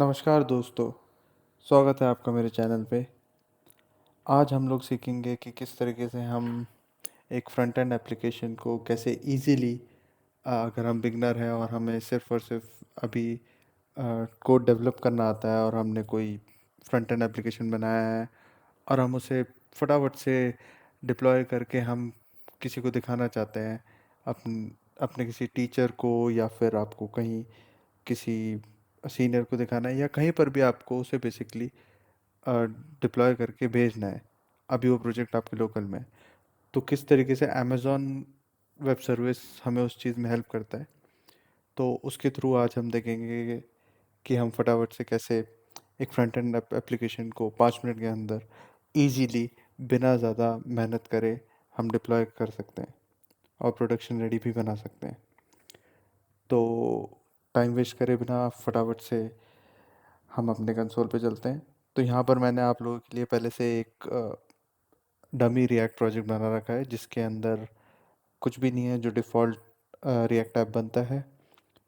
नमस्कार दोस्तों, स्वागत है आपका मेरे चैनल पे। आज हम लोग सीखेंगे कि किस तरीके से हम एक फ्रंट एंड एप्लीकेशन को कैसे इजीली अगर हम बिगनर हैं और हमें सिर्फ़ और सिर्फ अभी कोड डेवलप करना आता है और हमने कोई फ्रंट एंड एप्लीकेशन बनाया है और हम उसे फटाफट से डिप्लॉय करके हम किसी को दिखाना चाहते हैं, अपने किसी टीचर को या फिर आपको कहीं किसी सीनियर को दिखाना है या कहीं पर भी आपको उसे बेसिकली डिप्लॉय करके भेजना है। अभी वो प्रोजेक्ट आपके लोकल में है। तो किस तरीके से अमेज़न वेब सर्विस हमें उस चीज़ में हेल्प करता है, तो उसके थ्रू आज हम देखेंगे कि हम फटाफट से कैसे एक फ्रंट एंड एप्लीकेशन को 5 मिनट के अंदर ईजीली बिना ज़्यादा मेहनत करे हम डिप्लॉय कर सकते हैं और प्रोडक्शन रेडी भी बना सकते हैं। तो टाइम वेस्ट करे बिना फटाफट से हम अपने कंसोल पे चलते हैं। तो यहाँ पर मैंने आप लोगों के लिए पहले से एक डमी रिएक्ट प्रोजेक्ट बना रखा है जिसके अंदर कुछ भी नहीं है। जो डिफ़ॉल्ट रिएक्ट ऐप बनता है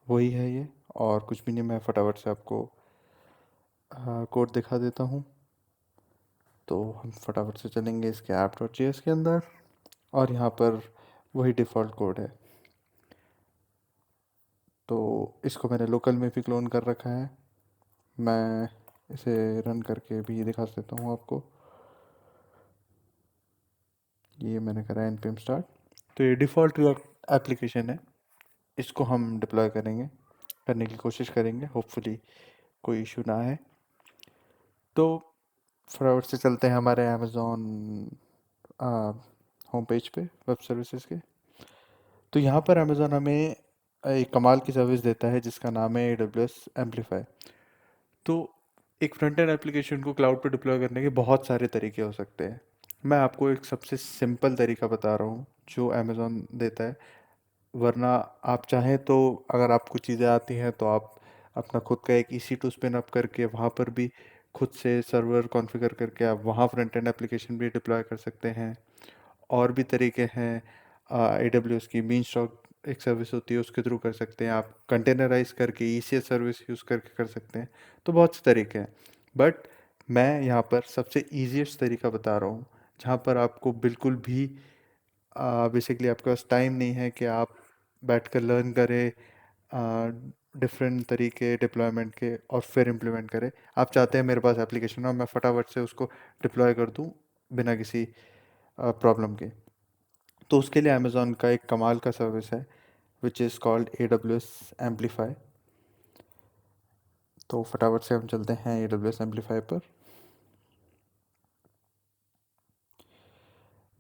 वही है ये, और कुछ भी नहीं। मैं फटाफट से आपको कोड दिखा देता हूँ। तो हम फटाफट से चलेंगे इसके app.js के अंदर और यहाँ पर वही डिफ़ॉल्ट कोड है। तो इसको मैंने लोकल में भी क्लोन कर रखा है। मैं इसे रन करके भी दिखा देता हूँ आपको। ये मैंने करा है npm स्टार्ट। तो ये डिफ़ॉल्ट रिएक्ट एप्लीकेशन है, इसको हम डिप्लॉय करने की कोशिश करेंगे। होपफुली कोई इशू ना है। तो फटाफट से चलते हैं हमारे अमेज़ॉन होम पेज पे वेब सर्विसेज के। तो यहाँ पर अमेज़ॉन हमें एक कमाल की सर्विस देता है जिसका नाम है AWS एम्पलीफाई। तो एक फ्रंट एंड एप्लीकेशन को क्लाउड पे डिप्लॉय करने के बहुत सारे तरीके हो सकते हैं। मैं आपको एक सबसे सिंपल तरीका बता रहा हूँ जो अमेज़ॉन देता है। वरना आप चाहें तो अगर आपको चीज़ें आती हैं तो आप अपना खुद का एक EC2 स्पिन अप करके वहाँ पर भी खुद से सर्वर कॉन्फ़िगर करके आप वहाँ फ्रंट एंड एप्लीकेशन भी डिप्लॉय कर सकते हैं। और भी तरीके हैं। AWS की बीनस्टॉक एक सर्विस होती है, उसके थ्रू कर सकते हैं। आप कंटेनराइज करके ECS सर्विस यूज़ करके कर सकते हैं। तो बहुत से तरीके हैं, बट मैं यहाँ पर सबसे ईजीएस्ट तरीका बता रहा हूँ जहाँ पर आपको बिल्कुल भी बेसिकली आपके पास टाइम नहीं है कि आप बैठकर लर्न करें डिफरेंट तरीके डिप्लॉयमेंट के और फिर इम्प्लीमेंट करें। आप चाहते हैं मेरे पास एप्लीकेशन हो, मैं फटाफट से उसको डिप्लॉय कर दूं बिना किसी प्रॉब्लम के। तो उसके लिए अमेज़ॉन का एक कमाल का सर्विस है which is called AWS amplify. तो फटाफट से हम चलते हैं AWS एम्पलीफाई पर।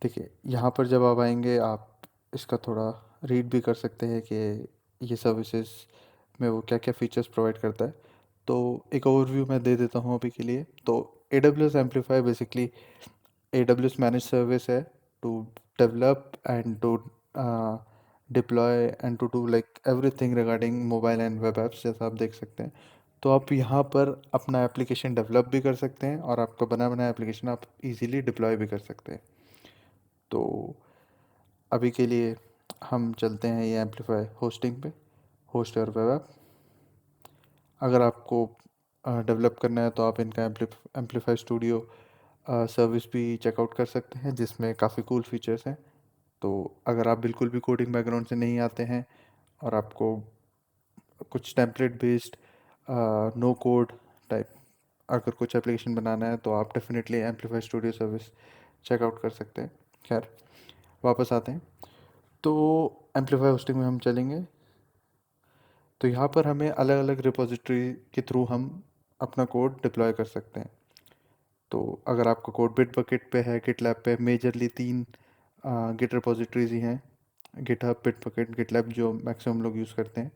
देखिए यहाँ पर जब आप आएंगे आप इसका थोड़ा रीड भी कर सकते हैं कि ये सर्विसेज में वो क्या क्या फीचर्स प्रोवाइड करता है। तो एक ओवरव्यू मैं दे देता हूँ अभी के लिए। तो AWS Amplify basically AWS manage service है to develop and to deploy and to do like everything regarding mobile and web apps, जैसा आप देख सकते हैं। तो आप यहाँ पर अपना एप्लीकेशन डेवलप भी कर सकते हैं और आपका बना बनाया एप्लीकेशन आप इजीली डिप्लॉय भी कर सकते हैं। तो अभी के लिए हम चलते हैं ये एम्पलीफाई होस्टिंग पे, होस्ट और वेब ऐप। अगर आपको डेवलप करना है तो आप इनका एम्पलीफाई स्टूडियो सर्विस भी चेकआउट कर सकते हैं जिसमें काफ़ी कूल फीचर्स हैं। तो अगर आप बिल्कुल भी कोडिंग बैकग्राउंड से नहीं आते हैं और आपको कुछ template based no code type अगर कुछ एप्लीकेशन बनाना है तो आप definitely Amplify studio service checkout कर सकते हैं। खैर, वापस आते हैं। तो एम्पलीफाई होस्टिंग में हम चलेंगे। तो यहाँ पर हमें अलग अलग रिपोजिटरी के थ्रू हम अपना कोड डिप्लॉय कर सकते हैं। तो अगर आपका कोड बिटबकेट पे है, गिटलैब पे, मेजरली तीन गिट रिपोजिटरीज ही हैं, गिटहब, बिटबकेट, गिटलैब, जो मैक्सिमम लोग यूज़ करते हैं।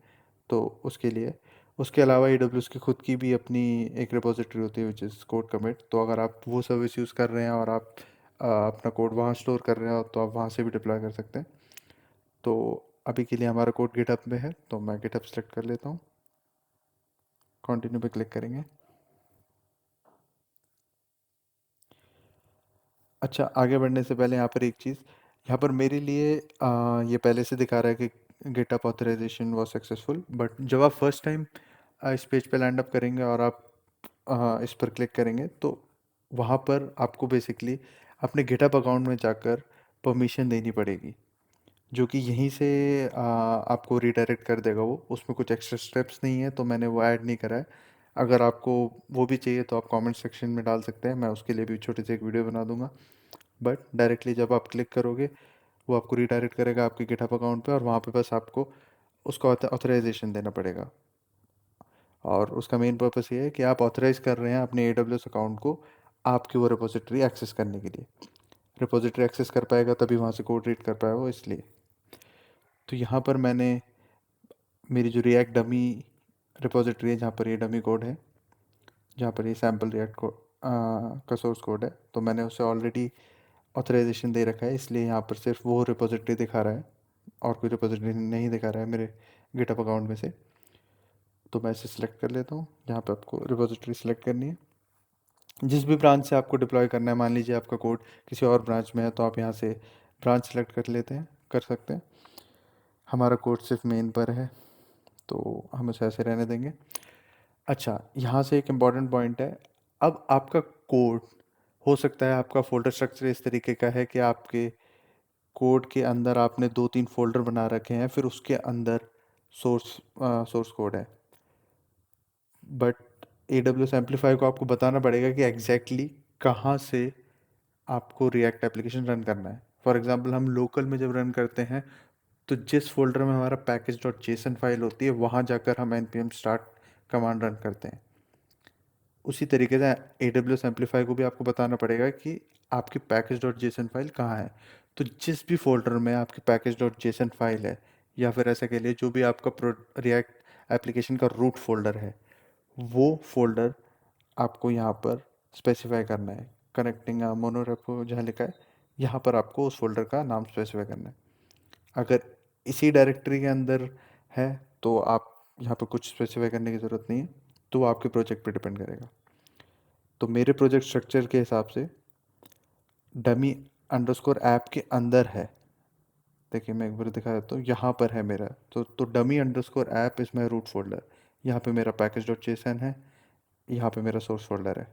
तो उसके लिए उसके अलावा AWS की खुद की भी अपनी एक रिपोजिटरी होती है विच इज़ कोड कमिट। तो अगर आप वो सर्विस यूज़ कर रहे हैं और आप अपना कोड वहाँ स्टोर कर रहे हो तो आप वहाँ से भी डिप्लॉय कर सकते हैं। तो अभी के लिए हमारा कोड गिटहब में है तो मैं गिटहब सेलेक्ट कर लेता हूँ, कंटिन्यू पे क्लिक करेंगे। अच्छा, आगे बढ़ने से पहले यहाँ पर एक चीज़, यहाँ पर मेरे लिए ये पहले से दिखा रहा है कि GitHub authorization was successful, but जब आप फर्स्ट टाइम इस पेज पे लैंड अप करेंगे और आप इस पर क्लिक करेंगे तो वहाँ पर आपको बेसिकली अपने गिटहब अकाउंट में जाकर परमिशन देनी पड़ेगी, जो कि यहीं से आपको रिडायरेक्ट कर देगा। वो उसमें कुछ एक्स्ट्रा स्टेप्स नहीं है, तो मैंने वो ऐड नहीं करा है। अगर आपको वो भी चाहिए तो आप कमेंट सेक्शन में डाल सकते हैं, मैं उसके लिए भी छोटी सी एक वीडियो बना दूंगा। बट डायरेक्टली जब आप क्लिक करोगे वो आपको रिडायरेक्ट करेगा आपके गिटहब अकाउंट पे, और वहाँ पे बस आपको उसका ऑथराइजेशन देना पड़ेगा। और उसका मेन पर्पस ये है कि आप ऑथराइज कर रहे हैं अपने AWS अकाउंट को आपकी वो रिपोजिटरी एक्सेस करने के लिए। रिपोजिटरी एक्सेस कर पाएगा तभी वहाँ से कोड रीड कर पाएगा वो, इसलिए। तो यहाँ पर मैंने मेरी जो रिएक्ट डमी रिपोजिटरी है, जहाँ पर ये डमी कोड है, जहाँ पर ये सैम्पल रिएक्ट कोड का सोर्स कोड है, तो मैंने उसे ऑलरेडी ऑथराइजेशन दे रखा है, इसलिए यहाँ पर सिर्फ वो रिपोजिटरी दिखा रहा है और कोई रिपोजिटरी नहीं दिखा रहा है मेरे गिटहब अकाउंट में से। तो मैं इसे सिलेक्ट कर लेता हूँ, जहाँ पे आपको रिपोजिटरी सिलेक्ट करनी है, जिस भी ब्रांच से आपको डिप्लॉय करना है। मान लीजिए आपका कोड किसी और ब्रांच में है, तो आप यहाँ से ब्रांच सेलेक्ट कर सकते हैं। हमारा कोड सिर्फ मेन पर है, तो हम उसे ऐसे रहने देंगे। अच्छा, यहाँ से एक इम्पॉर्टेंट पॉइंट है। अब आपका कोड, हो सकता है आपका फोल्डर स्ट्रक्चर इस तरीके का है कि आपके कोड के अंदर आपने 2-3 फोल्डर बना रखे हैं, फिर उसके अंदर सोर्स कोड है। बट AWS एम्पलीफाई को आपको बताना पड़ेगा कि एग्जैक्टली कहाँ से आपको रिएक्ट एप्लीकेशन रन करना है। फॉर एग्जांपल हम लोकल में जब रन करते हैं, तो जिस फोल्डर में हमारा पैकेज डॉट जेसन फाइल होती है, वहाँ जाकर हम npm start कमांड रन करते हैं। उसी तरीके से AWS एम्पलीफाई को भी आपको बताना पड़ेगा कि आपकी पैकेज डॉट जेसन फाइल कहाँ है। तो जिस भी फोल्डर में आपकी पैकेज डॉट जेसन फाइल है, या फिर ऐसा कह लिए जो भी आपका रिएक्ट एप्लीकेशन का रूट फोल्डर है, वो फोल्डर आपको यहाँ पर स्पेसिफाई करना है। कनेक्टिंग मोनोरेपो जहाँ लिखा है, यहाँ पर आपको उस फोल्डर का नाम स्पेसिफाई करना है। अगर इसी डायरेक्टरी के अंदर है तो आप यहाँ पर कुछ स्पेसिफाई करने की ज़रूरत नहीं है, तो वो आपके प्रोजेक्ट पे डिपेंड करेगा। तो मेरे प्रोजेक्ट स्ट्रक्चर के हिसाब से डमी अंडरस्कोर ऐप के अंदर है। देखिए मैं एक बार दिखा देता हूँ, यहाँ पर है मेरा। तो dummy underscore app is my root folder. यहाँ पे मेरा पैकेज डॉट जेसन है, यहाँ पे मेरा सोर्स फोल्डर है।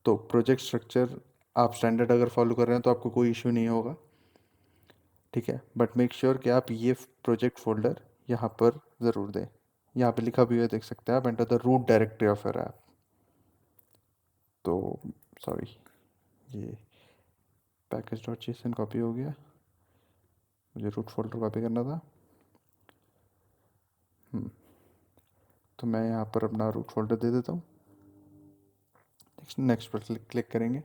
तो प्रोजेक्ट स्ट्रक्चर आप स्टैंडर्ड अगर फॉलो कर रहे हैं तो आपको कोई इशू नहीं होगा, ठीक है। बट मेक श्योर कि आप ये प्रोजेक्ट फोल्डर यहाँ पर ज़रूर दें। यहाँ पे लिखा भी है, देख सकते हैं आप, enter the root directory of your app. तो सॉरी, ये पैकेज डॉट जेसन कॉपी हो गया, मुझे रूट फोल्डर कॉपी करना था। तो मैं यहाँ पर अपना रूट फोल्डर दे देता हूँ। नेक्स्ट पर क्लिक करेंगे।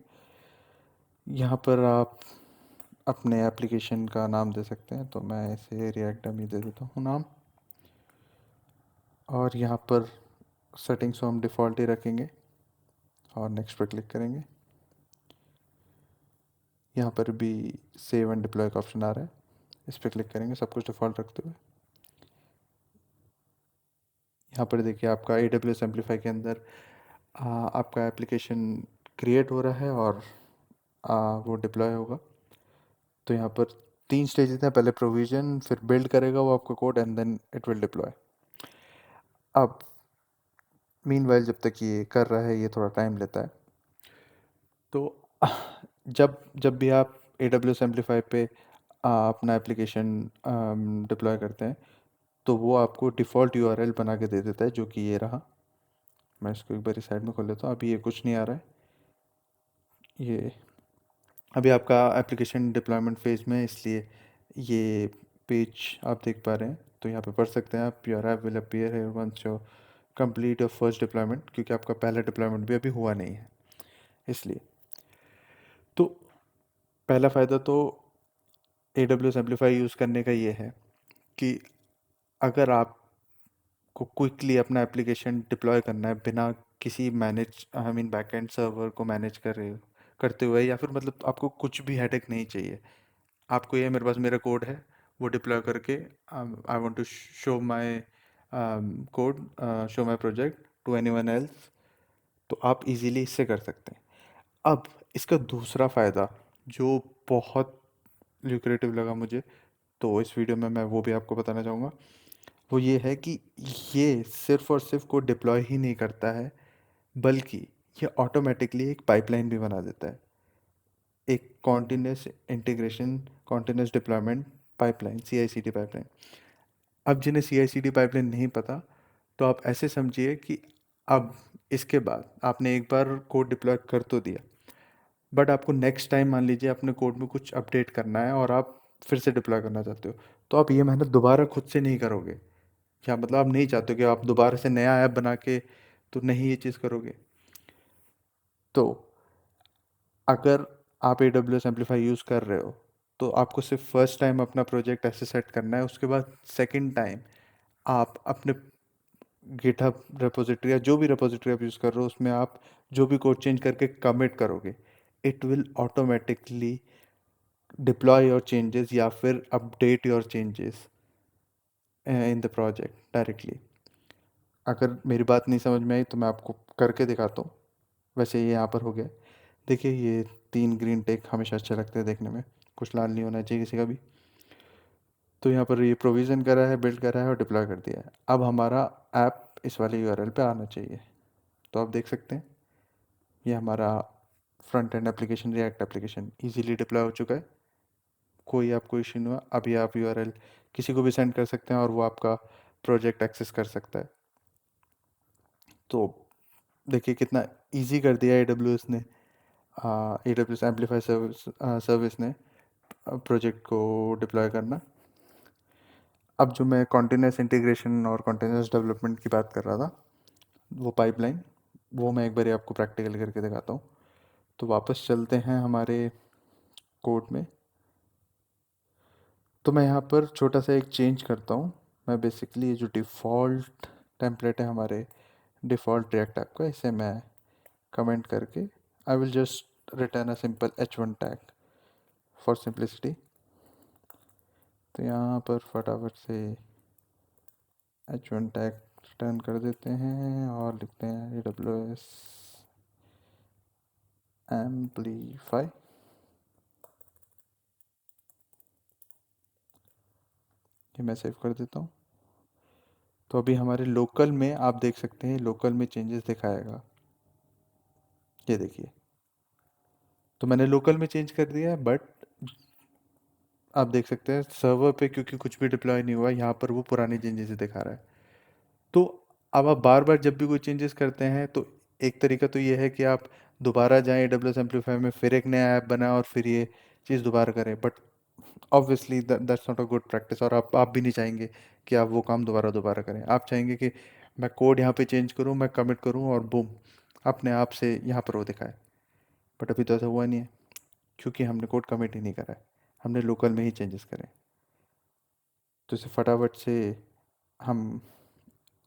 यहाँ पर आप अपने एप्लीकेशन का नाम दे सकते हैं, तो मैं इसे रिएक्ट डमी दे देता हूँ नाम। और यहाँ पर सेटिंग्स को हम डिफ़ॉल्ट ही रखेंगे और नेक्स्ट पर क्लिक करेंगे। यहाँ पर भी सेव एंड डिप्लॉय का ऑप्शन आ रहा है, इस पर क्लिक करेंगे सब कुछ डिफ़ॉल्ट रखते हुए। यहाँ पर देखिए आपका AWS एम्पलीफाई के अंदर आपका एप्लीकेशन क्रिएट हो रहा है और वो डिप्लॉय होगा। तो यहाँ पर 3 स्टेजेस हैं, पहले प्रोविजन, फिर बिल्ड करेगा वो आपका code, and then it will deploy. अब मीनवाइल जब तक ये कर रहा है, ये थोड़ा टाइम लेता है। तो जब जब भी आप AWS एम्पलीफाई पे अपना एप्लीकेशन डिप्लॉय करते हैं, तो वो आपको डिफ़ॉल्ट URL बना के दे देता है, जो कि ये रहा। मैं इसको एक बार साइड में खोल लेता हूँ, अभी ये कुछ नहीं आ रहा है। ये अभी आपका एप्लीकेशन डिप्लॉयमेंट फेज़ में है, इसलिए ये पेज आप देख पा रहे हैं। तो यहाँ पे पढ़ सकते हैं आप, your app will appear here once your complete your first deployment, क्योंकि आपका पहला डिप्लॉयमेंट भी अभी हुआ नहीं है, इसलिए। तो पहला फ़ायदा तो AWS एम्पलीफाई यूज़ करने का ये है कि अगर आपको क्विकली अपना एप्लीकेशन डिप्लॉय करना है बिना किसी बैकएंड सर्वर को मैनेज करते हुए, या फिर मतलब आपको कुछ भी हेडेक नहीं चाहिए। आपको ये, मेरे पास मेरा कोड है, वो डिप्लॉय करके I want to show my code, show my project to anyone else, तो आप इजीली इससे कर सकते हैं। अब इसका दूसरा फ़ायदा जो बहुत ल्यूक्रेटिव लगा मुझे, तो इस वीडियो में मैं वो भी आपको बताना चाहूँगा। वो ये है कि ये सिर्फ़ और सिर्फ़ कोड डिप्लॉय ही नहीं करता है, बल्कि ये ऑटोमेटिकली एक पाइपलाइन भी बना देता है, एक continuous integration continuous deployment pipeline, CI/CD pipeline. अब जिन्हें CI/CD पाइपलाइन नहीं पता, तो आप ऐसे समझिए कि अब इसके बाद आपने एक बार कोड डिप्लॉय कर तो दिया, बट आपको नेक्स्ट टाइम मान लीजिए अपने कोड में कुछ अपडेट करना है और आप फिर से डिप्लॉय करना चाहते हो, तो आप ये मेहनत दोबारा खुद से नहीं करोगे। क्या मतलब, आप नहीं चाहते कि आप दोबारा से नया ऐप बना के तो नहीं ये चीज़ करोगे। तो अगर आप AWS एम्पलीफाई यूज़ कर रहे हो, तो आपको सिर्फ फर्स्ट टाइम अपना प्रोजेक्ट ऐसे सेट करना है, उसके बाद सेकंड टाइम आप अपने गिटहब रेपोजिटरी या जो भी रेपोजिटरी आप यूज़ कर रहे हो उसमें आप जो भी कोड चेंज करके कमिट करोगे, it will automatically deploy your changes या फिर update your changes in the project directly. अगर मेरी बात नहीं समझ में आई तो मैं आपको करके दिखाता हूँ। वैसे ये यहाँ पर हो गया, देखिए ये 3 ग्रीन टिक हमेशा अच्छे लगते हैं देखने में, कुछ लाल नहीं होना चाहिए किसी का भी। तो यहाँ पर ये प्रोविज़न करा है, बिल्ड करा है और डिप्लॉय कर दिया है। अब हमारा ऐप इस वाले यूआरएल पे आना चाहिए। तो आप देख सकते हैं ये हमारा front end application, react application easily deploy हो चुका है, कोई आपको इश्यू नहीं हुआ। अभी आप यूआरएल किसी को भी सेंड कर सकते हैं और वो आपका प्रोजेक्ट एक्सेस कर सकता है। तो देखिए कितना इजी कर दिया AWS ने, AWS एम्पलीफाई सर्विस ने प्रोजेक्ट को डिप्लॉय करना। अब जो मैं कॉन्टिन्यूस इंटीग्रेशन और कॉन्टिन्यूस डेवलपमेंट की बात कर रहा था, वो पाइपलाइन, वो मैं एक बार आपको प्रैक्टिकल करके दिखाता हूँ। तो वापस चलते हैं हमारे कोड में। तो मैं यहाँ पर छोटा सा एक चेंज करता हूँ। मैं बेसिकली ये जो डिफ़ॉल्ट टेम्पलेट है हमारे डिफ़ॉल्ट रिएक्ट ऐप का, इसे मैं कमेंट करके I will just return a simple H1 tag for simplicity. तो यहाँ पर फटाफट से H1 टैग रिटर्न कर देते हैं और लिखते हैं AWS एम्पलीफाई। ये मैं सेव कर देता हूँ। तो अभी हमारे लोकल में आप देख सकते हैं, लोकल में चेंजेस दिखाएगा, ये देखिए। तो मैंने लोकल में चेंज कर दिया है, बट आप देख सकते हैं सर्वर पे क्योंकि कुछ भी डिप्लॉय नहीं हुआ, यहाँ पर वो पुराने चेंजेस दिखा रहा है। तो अब आप बार बार जब भी कोई चेंजेस करते हैं तो एक तरीका तो ये है कि आप दोबारा जाएं AWS एम्पलीफायर में, फिर एक नया ऐप बनाएं और फिर ये चीज़ दोबारा करें, but obviously that's not a good practice. और आप भी नहीं चाहेंगे कि आप वो काम दोबारा दोबारा करें। आप चाहेंगे कि मैं कोड यहाँ पे चेंज करूँ, मैं कमिट करूँ और बूम, अपने आप से यहाँ पर वो दिखाए। बट अभी तो ऐसा हुआ नहीं है क्योंकि हमने कोड कमिट ही नहीं करा है, हमने लोकल में ही चेंजेस करें। तो इसे फटाफट से हम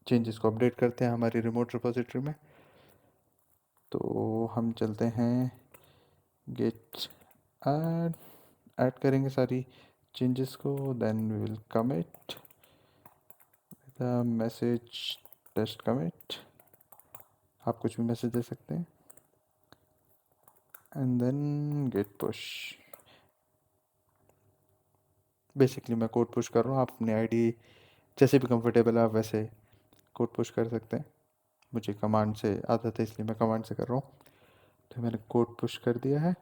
चेंजेस को अपडेट करते हैं हमारी रिमोट रिपोजिटरी में। तो हम चलते हैं गेट ऐड, ऐड करेंगे सारी चेंजेस को, then we will commit the message test commit. आप कुछ भी मैसेज दे सकते हैं and then git push. Basically मैं कोड पुश कर रहा हूँ, आप अपनी आईडी जैसे भी कंफर्टेबल है आप वैसे कोड पुश कर सकते हैं। मुझे कमांड से आदत है इसलिए मैं कमांड से कर रहा हूँ। तो मैंने कोड पुश कर दिया है।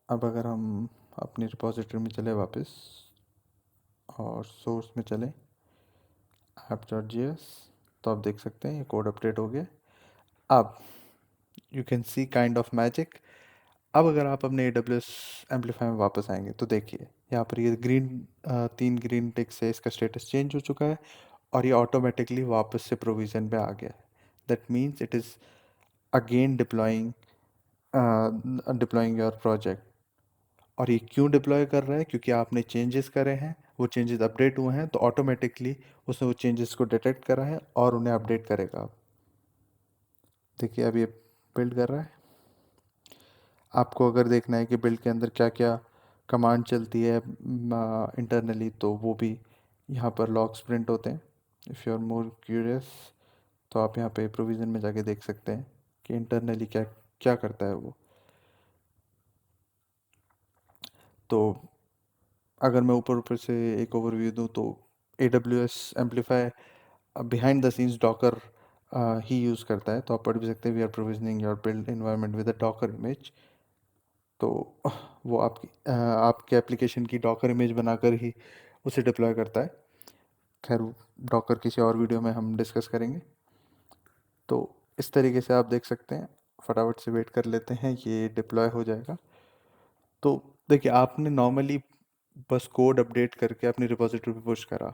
अब अगर हम अपनी रिपोजिटरी में चले वापस और सोर्स में चलें app.js, तो आप देख सकते हैं ये कोड अपडेट हो गया। अब you can see kind of magic. अब अगर आप अपने AWS एम्पलीफाई में वापस आएंगे तो देखिए यहाँ पर ये ग्रीन 3 ग्रीन टिक से इसका स्टेटस चेंज हो चुका है और ये ऑटोमेटिकली वापस से प्रोविज़न पे आ गया है। That means it is again deploying your project. और ये क्यों डिप्लॉय कर रहा है, क्योंकि आपने चेंजेस करे हैं, वो चेंजेस अपडेट हुए हैं, तो ऑटोमेटिकली उसने वो चेंजेस को डिटेक्ट करा है और उन्हें अपडेट करेगा। अब देखिए अब ये बिल्ड कर रहा है। आपको अगर देखना है कि बिल्ड के अंदर क्या क्या कमांड चलती है इंटरनली, तो वो भी यहाँ पर लॉग्स प्रिंट होते हैं। If you are more curious तो आप यहाँ पे प्रोविज़न में जाके देख सकते हैं कि इंटरनली क्या क्या करता है वो। तो अगर मैं ऊपर ऊपर से एक ओवरव्यू दूँ तो AWS Amplify behind the scenes Docker ही यूज़ करता है। तो आप पढ़ भी सकते हैं, we are provisioning your build environment with a Docker image. तो वो आपके एप्लीकेशन की डॉकर इमेज बनाकर ही उसे डिप्लॉय करता है। खैर, डॉकर किसी और वीडियो में हम डिस्कस करेंगे। तो इस तरीके से आप देख सकते हैं, फटाफट से वेट कर लेते हैं, ये डिप्लॉय हो जाएगा। तो देखिए, आपने नॉर्मली बस कोड अपडेट करके अपनी रिपोजिटरी पे पुश करा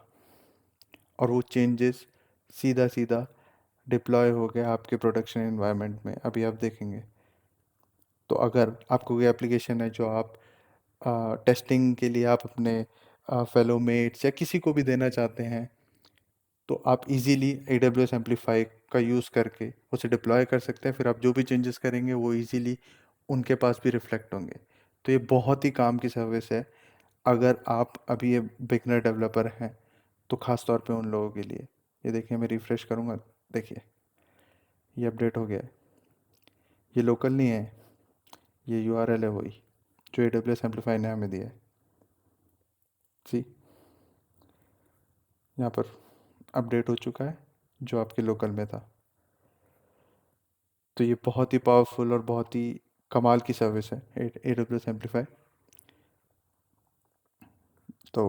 और वो चेंजेस सीधा सीधा डिप्लॉय हो गया आपके प्रोडक्शन एनवायरनमेंट में। अभी आप देखेंगे तो अगर आपको कोई एप्लीकेशन है जो आप टेस्टिंग के लिए आप अपने फेलो मेट्स या किसी को भी देना चाहते हैं, तो आप इजीली AWS एम्पलीफाई का यूज़ करके उसे डिप्लॉय कर सकते हैं। फिर आप जो भी चेंजेस करेंगे वो इजीली उनके पास भी रिफ्लेक्ट होंगे। तो ये बहुत ही काम की सर्विस है अगर आप अभी ये बिगनर डेवलपर हैं, तो ख़ास तौर पे उन लोगों के लिए। ये देखिए, मैं रिफ़्रेश करूँगा, देखिए ये अपडेट हो गया है। ये लोकल नहीं है, ये URL है वही जो AWS एम्पलीफाई ने हमें दिया है। सी, यहाँ पर अपडेट हो चुका है जो आपके लोकल में था। तो ये बहुत ही पावरफुल और बहुत ही कमाल की सर्विस है AWS एम्पलीफाई। तो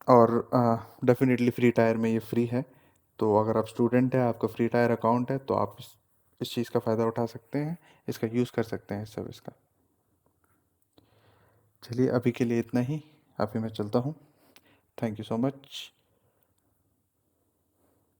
और डेफिनेटली फ्री टायर में ये फ्री है। तो अगर आप स्टूडेंट हैं, आपका फ्री टायर अकाउंट है, तो आप इस चीज़ का फ़ायदा उठा सकते हैं, इसका यूज़ कर सकते हैं इस सर्विस का। चलिए, अभी के लिए इतना ही। अभी मैं चलता हूँ। Thank you so much.